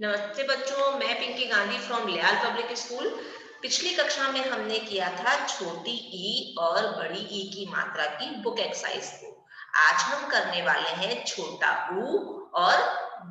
नमस्ते बच्चों, मैं पिंकी गांधी फ्रॉम लियाल पब्लिक स्कूल। पिछली कक्षा में हमने किया था छोटी ई और बड़ी ई की मात्रा की बुक एक्सरसाइज को। आज हम करने वाले हैं छोटा ऊ और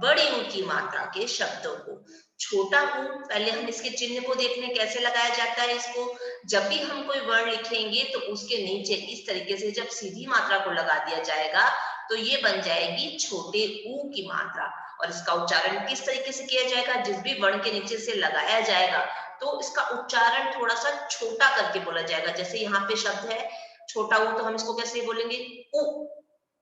बड़ी ऊ की मात्रा के शब्दों को। छोटा ऊ, पहले हम इसके चिन्ह को देखने कैसे लगाया जाता है इसको। जब भी हम कोई वर्ण लिखेंगे तो उसके नीचे इस तरीके से जब सीधी मात्रा को लगा दिया जाएगा तो ये बन जाएगी छोटे ऊ की मात्रा। और इसका उच्चारण किस तरीके से किया जाएगा, जिस भी वर्ण के नीचे से लगाया जाएगा तो इसका उच्चारण थोड़ा सा छोटा करके बोला जाएगा। जैसे यहाँ पे शब्द है छोटा ऊ, तो हम इसको कैसे बोलेंगे, उ।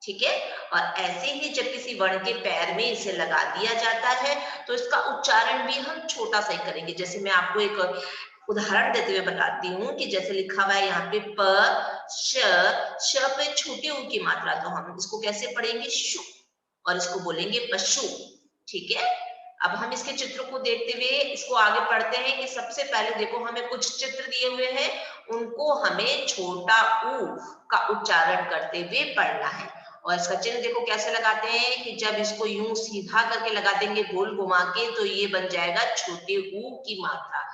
ठीक है। और ऐसे ही जब किसी वर्ण के पैर में इसे लगा दिया जाता है तो इसका उच्चारण भी हम छोटा सा ही करेंगे। जैसे मैं आपको एक उदाहरण देते हुए बताती हूँ कि जैसे लिखा हुआ है यहाँ पे प श पे छोटे ऊ की मात्रा, तो हम इसको कैसे पढ़ेंगे, शु। और इसको बोलेंगे पशु। ठीक है। अब हम इसके चित्र को देखते हुए इसको आगे पढ़ते हैं कि सबसे पहले देखो हमें कुछ चित्र दिए हुए हैं, उनको हमें छोटा ऊ का उच्चारण करते हुए पढ़ना है। और इसका चिन्ह देखो कैसे लगाते हैं कि जब इसको यूं सीधा करके लगा देंगे गोल घुमा के तो ये बन जाएगा छोटे ऊ की मात्रा।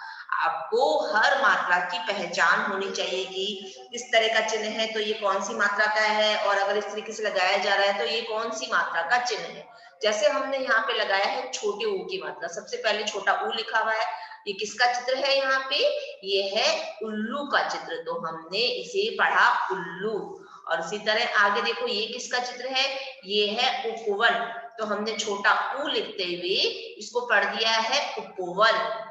आपको हर मात्रा की पहचान होनी चाहिए कि इस तरह का चिन्ह है तो ये कौन सी मात्रा का है, और अगर इस तरीके से लगाया जा रहा है तो ये कौन सी मात्रा का चिन्ह है। जैसे हमने यहाँ पे लगाया है छोटे ऊ की मात्रा, सबसे पहले छोटा ऊ लिखा हुआ है। ये किसका चित्र है यहाँ पे, ये है उल्लू का चित्र, तो हमने इसे पढ़ा उल्लू। और इसी तरह आगे देखो ये किसका चित्र है, ये है उपवन, तो हमने छोटा ऊ लिखते हुए इसको पढ़ दिया है उपवन।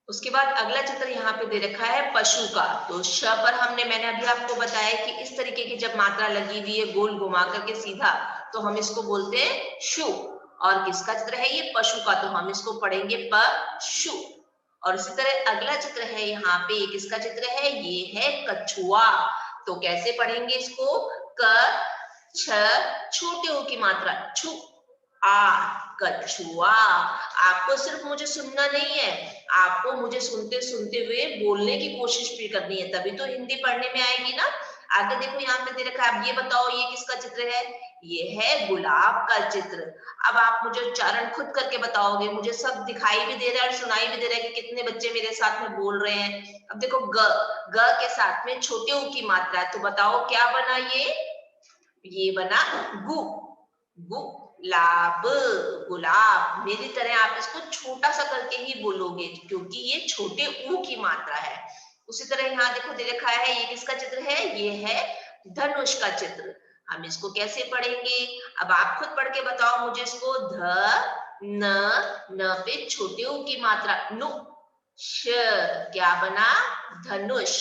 उसके बाद अगला चित्र यहाँ पे दे रखा है पशु का, तो श पर मैंने अभी आपको बताया कि इस तरीके की जब मात्रा लगी हुई है गोल घुमा करके सीधा, तो हम इसको बोलते हैं शु। और किसका चित्र है ये, पशु का, तो हम इसको पढ़ेंगे पशु। और इसी तरह अगला चित्र है यहाँ पे, ये किसका चित्र है, ये है कछुआ, तो कैसे पढ़ेंगे इसको, क छ छोटे ऊ की मात्रा छु आ, कछुआ। आपको सिर्फ मुझे सुनना नहीं है, आपको मुझे सुनते सुनते हुए बोलने की कोशिश भी करनी है, तभी तो हिंदी पढ़ने में आएगी ना। आगे देखो यहाँ पे दे रखा है, अब ये बताओ ये किसका चित्र है, ये है गुलाब का चित्र। अब आप मुझे उच्चारण खुद करके बताओगे, मुझे सब दिखाई भी दे रहा है और सुनाई भी दे रहा है कि कितने बच्चे मेरे साथ में बोल रहे हैं। अब देखो ग, ग के साथ में छोटे ऊ की मात्रा है, तो बताओ क्या बना ये बना गु, गुलाब, गुलाब। मेरी तरह आप इसको छोटा सा करके ही बोलोगे क्योंकि ये छोटे ऊ की मात्रा है। उसी तरह यहाँ देखो दे रखा है, ये किसका चित्र है, ये है धनुष का चित्र। हम इसको कैसे पढ़ेंगे, अब आप खुद पढ़ के बताओ मुझे इसको, न पे छोटे ऊ की मात्रा नु, श, क्या बना, धनुष।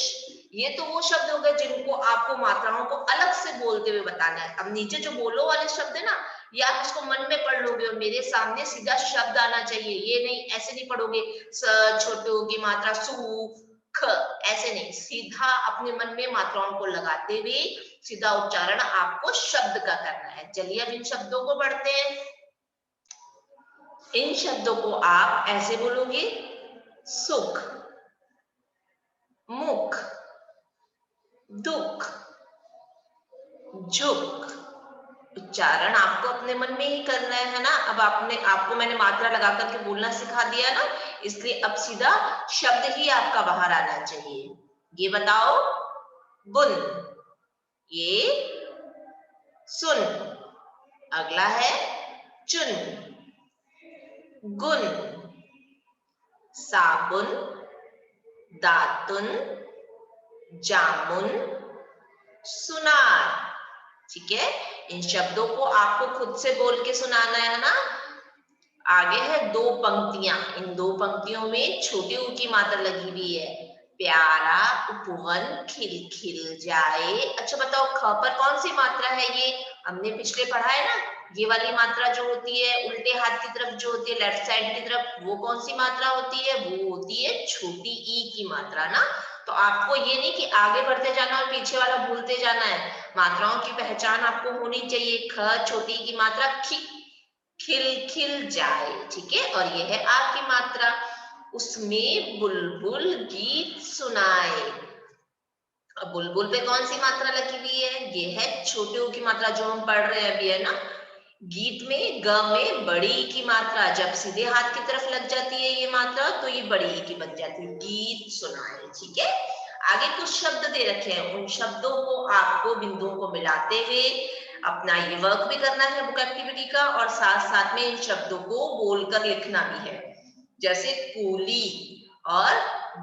ये तो वो शब्द हो गए जिनको आपको मात्राओं को अलग से बोलते हुए बताना है। अब नीचे जो बोलो वाले शब्द है ना, ये आप इसको मन में पढ़ लोगे और मेरे सामने सीधा शब्द आना चाहिए, ये नहीं ऐसे नहीं पढ़ोगे स छोटे ऊ की मात्रा सु ख, ऐसे नहीं, सीधा अपने मन में मात्राओं को लगाते हुए सीधा उच्चारण आपको शब्द का करना है। चलिए अब इन शब्दों को पढ़ते हैं। इन शब्दों को आप ऐसे बोलोगे, सुख, मुख, दुख, झुक। उच्चारण आपको अपने मन में ही करना है ना। अब आपको मैंने मात्रा लगा करके बोलना सिखा दिया ना, इसलिए अब सीधा शब्द ही आपका बाहर आना चाहिए। ये बताओ, बुन, ये सुन, अगला है चुन, गुन, साबुन, दातुन, जामुन, सुनार। ठीक है, इन शब्दों को आपको खुद से बोल के सुनाना है ना। आगे है दो पंक्तियां, इन दो पंक्तियों में छोटे ऊ की मात्रा लगी हुई है, प्यारा उपवन खिल खिल जाए। अच्छा बताओ ख पर कौन सी मात्रा है, ये हमने पिछले पढ़ा है ना, ये वाली मात्रा जो होती है उल्टे हाथ की तरफ जो होती है लेफ्ट साइड की तरफ, वो कौन सी मात्रा होती है, वो होती है छोटी ई की मात्रा ना। तो आपको ये नहीं कि आगे बढ़ते जाना और पीछे वाला भूलते जाना है, मात्राओं की पहचान आपको होनी चाहिए। ख छोटी की मात्रा खी, खिल खिल जाए, ठीक है। और ये है आ की मात्रा, उसमें बुलबुल गीत सुनाए। अब बुलबुल पे कौन सी मात्रा लगी हुई है, ये है छोटे ऊ की मात्रा जो हम पढ़ रहे हैं अभी, है ना। गीत में ग में बड़ी ई की मात्रा जब सीधे हाथ की तरफ लग जाती है ये मात्रा तो ये बड़ी ई की बन जाती है, गीत सुनाए। ठीक है, आगे कुछ शब्द दे रखे हैं, उन शब्दों को आपको बिंदुओं को मिलाते हुए अपना ये वर्क भी करना है बुक एक्टिविटी का, और साथ साथ में इन शब्दों को बोलकर लिखना भी है। जैसे कूली और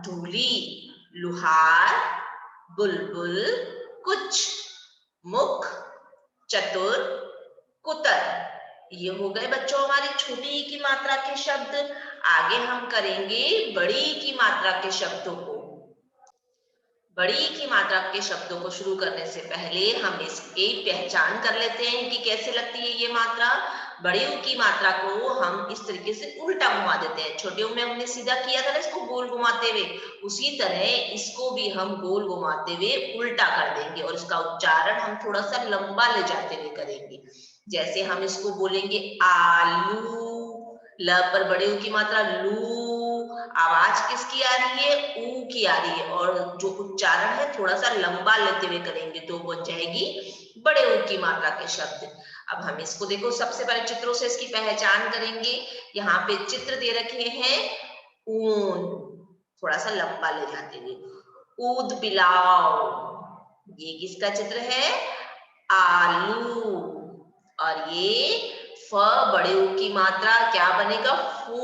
धूली, लुहार, बुलबुल, कुछ, मुख, चतुर, कुतर। ये हो गए बच्चों हमारे छोटी ई की मात्रा के शब्द। आगे हम करेंगे बड़ी ई की मात्रा के शब्दों को। बड़ी ई की मात्रा के शब्दों को शुरू करने से पहले हम इसकी पहचान कर लेते हैं कि कैसे लगती है ये मात्रा। बड़ी ऊ की मात्रा को हम इस तरीके से उल्टा घुमा देते हैं। छोटे ऊ में हमने सीधा किया था ना इसको गोल घुमाते हुए, उसी तरह इसको भी हम गोल घुमाते हुए उल्टा कर देंगे और इसका उच्चारण हम थोड़ा सा लंबा ले जाते हुए करेंगे। जैसे हम इसको बोलेंगे आलू, ल पर बड़े ऊ की मात्रा लू, आवाज किसकी आ रही है, ऊ की आ रही है, और जो उच्चारण है थोड़ा सा लंबा लेते हुए करेंगे तो बन जाएगी बड़े ऊ की मात्रा के शब्द। अब हम इसको देखो सबसे पहले चित्रों से इसकी पहचान करेंगे। यहाँ पे चित्र दे रखे हैं ऊन, थोड़ा सा लंबा ले जाते हुए। ऊद बिलाव, ये किसका चित्र है, आलू। और ये फ बड़े ऊ की मात्रा क्या बनेगा, फू,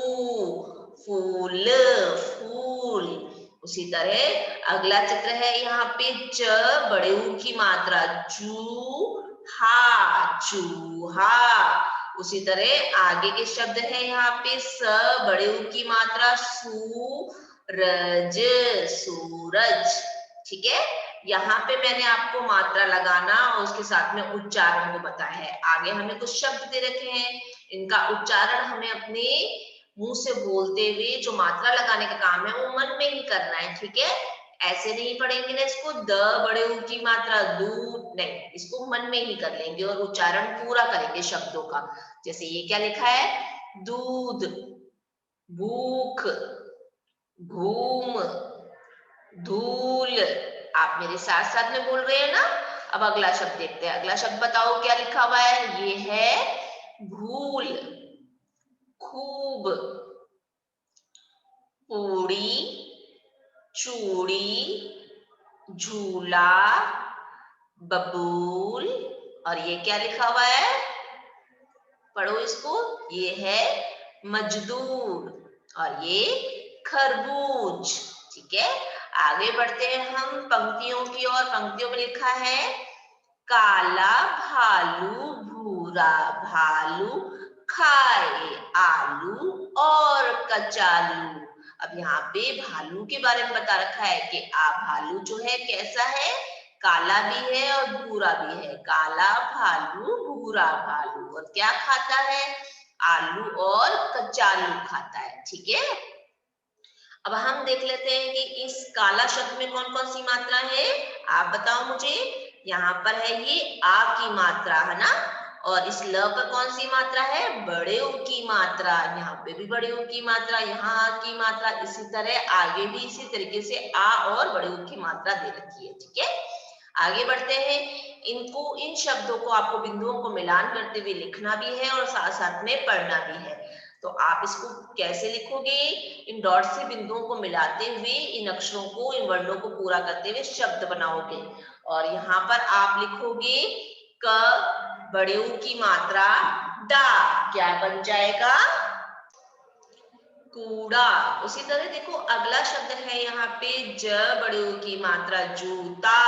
फूल, फूल। उसी तरह अगला चित्र है यहाँ पे च बड़े ऊ की मात्रा जू, हा, चूहा। उसी तरह आगे के शब्द है यहाँ पे स बड़े ऊ की मात्रा सू, रज, सूरज। ठीक है, यहाँ पे मैंने आपको मात्रा लगाना और उसके साथ में उच्चारण को बताया है। आगे हमें कुछ शब्द दे रखे हैं, इनका उच्चारण हमें अपने मुंह से बोलते हुए जो मात्रा लगाने का काम है वो मन में ही करना है। ठीक है, ऐसे नहीं पढ़ेंगे ना इसको, द बड़े ऊ की मात्रा दू, नहीं, इसको मन में ही कर लेंगे और उच्चारण पूरा करेंगे शब्दों का। जैसे ये क्या लिखा है, दूध, भूख, घूम, धूल। आप मेरे साथ साथ में बोल रहे हैं ना। अब अगला शब्द देखते हैं, अगला शब्द बताओ क्या लिखा हुआ है, ये है भूल, खूब, पूड़ी, चूड़ी, झूला, बबूल। और ये क्या लिखा हुआ है, पढ़ो इसको, ये है मजदूर और ये खरबूज। ठीक है, आगे बढ़ते हैं हम पंक्तियों की ओर। पंक्तियों में लिखा है काला भालू, भूरा भालू, खाए आलू और कचालू। अब यहाँ पे भालू के बारे में बता रखा है कि भालू जो है कैसा है, काला भी है और भूरा भी है। काला भालू, भूरा भालू, और क्या खाता है, आलू और कचालू खाता है। ठीक है, अब हम देख लेते हैं कि इस काला शब्द में कौन कौन सी मात्रा है, आप बताओ मुझे। यहाँ पर है ये आ की मात्रा है ना, और इस ल पर कौन सी मात्रा है, बड़े ऊ की मात्रा। यहाँ पे भी बड़े ऊ की मात्रा, यहाँ आ की मात्रा, इसी तरह आगे भी इसी तरीके से आ और बड़े ऊ की मात्रा दे रखी है। ठीक है, आगे बढ़ते हैं। इन शब्दों को आपको बिंदुओं को मिलान करते हुए लिखना भी है और साथ साथ में पढ़ना भी है। तो आप इसको कैसे लिखोगे, इन डॉट से बिंदुओं को मिलाते हुए इन अक्षरों को, इन वर्णों को पूरा करते हुए शब्द बनाओगे। और यहाँ पर आप लिखोगे क बड़े ऊ की मात्रा डा, क्या बन जाएगा, कूड़ा। उसी तरह देखो अगला शब्द है यहाँ पे ज बड़े ऊ की मात्रा जूता,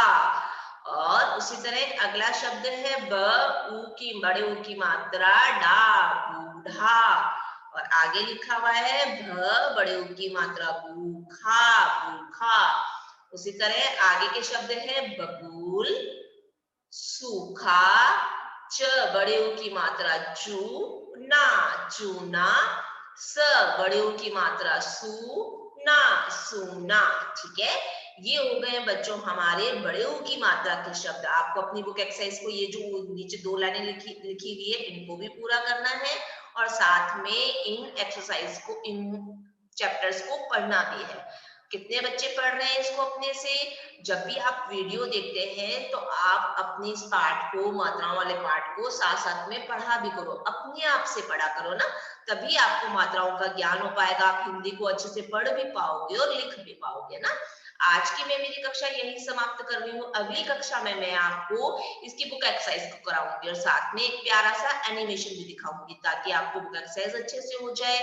और उसी तरह अगला शब्द है ब ऊ की बड़े ऊ की मात्रा डा, बूढ़ा। और आगे लिखा हुआ है भ बड़े ऊ की मात्रा भूखा, भूखा। उसी तरह आगे के शब्द है बबूल, सूखा, च बड़े ऊ की मात्रा चूना, चूना, स बड़े ऊ की मात्रा सू, ना, सूना। ठीक है, ये हो गए बच्चों हमारे बड़े ऊ की मात्रा के शब्द। आपको अपनी बुक एक्सरसाइज को ये जो नीचे 2 लाइनें लिखी हुई है इनको भी पूरा करना है और साथ में इन एक्सरसाइज को, इन चैप्टर्स को पढ़ना भी है। कितने बच्चे पढ़ रहे हैं इसको अपने से? जब भी आप वीडियो देखते हैं तो आप अपने इस पाठ को, मात्राओं वाले पाठ को साथ साथ में पढ़ा भी करो, अपने आप से पढ़ा करो ना, तभी आपको मात्राओं का ज्ञान हो पाएगा, आप हिंदी को अच्छे से पढ़ भी पाओगे और लिख भी पाओगे ना। आज की मैं मेरी कक्षा यही समाप्त कर रही हूँ। अगली कक्षा में मैं आपको इसकी बुक एक्सरसाइज को कराऊंगी और साथ में एक प्यारा सा एनिमेशन भी दिखाऊंगी ताकि आपको बुक एक्सरसाइज अच्छे से हो जाए।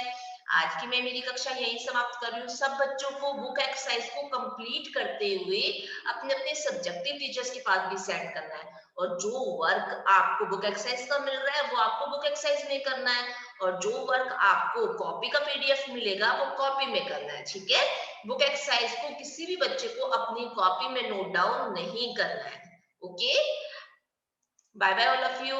आज की मैं मेरी कक्षा यही समाप्त कर रही हूँ। सब बच्चों को बुक एक्सरसाइज को कंप्लीट करते हुए अपने अपने सब्जेक्टिव टीचर्स के पास भी सेंड करना है, और जो वर्क आपको बुक एक्सरसाइज का मिल रहा है वो आपको बुक एक्सरसाइज में करना है, और जो वर्क आपको कॉपी का पीडीएफ मिलेगा वो कॉपी में करना है। ठीक है, बुक एक्सरसाइज को किसी भी बच्चे को अपनी कॉपी में नोट डाउन नहीं करना है। Okay, bye bye all of you.